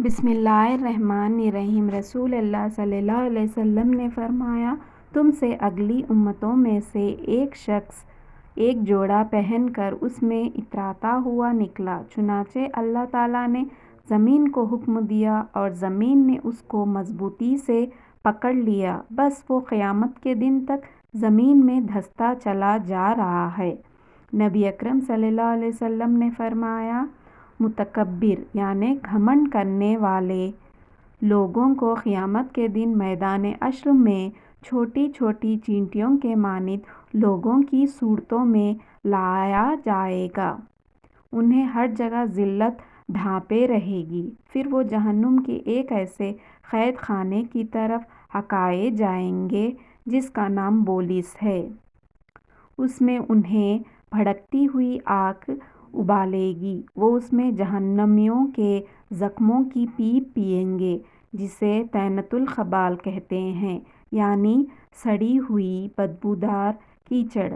بسم اللہ الرحمن الرحیم۔ رسول اللہ صلی اللہ علیہ وسلم نے فرمایا، تم سے اگلی امتوں میں سے ایک شخص ایک جوڑا پہن کر اس میں اتراتا ہوا نکلا، چنانچہ اللہ تعالیٰ نے زمین کو حکم دیا اور زمین نے اس کو مضبوطی سے پکڑ لیا، بس وہ قیامت کے دن تک زمین میں دھنستا چلا جا رہا ہے۔ نبی اکرم صلی اللہ علیہ وسلم نے فرمایا، متکبر یعنی گھمنڈ کرنے والے لوگوں کو قیامت کے دن میدان حشر میں چھوٹی چھوٹی چیونٹیوں کے مانند لوگوں کی صورتوں میں لایا جائے گا، انہیں ہر جگہ ذلت ڈھانپے رہے گی، پھر وہ جہنم کے ایک ایسے قید خانے کی طرف ہھکائے جائیں گے جس کا نام بولیس ہے، اس میں انہیں بھڑکتی ہوئی آگ ابالے گی، وہ اس میں جہنمیوں کے زخموں کی پیپ پئیں گے جسے طینۃ الخبال کہتے ہیں، یعنی سڑی ہوئی بدبودار کیچڑ۔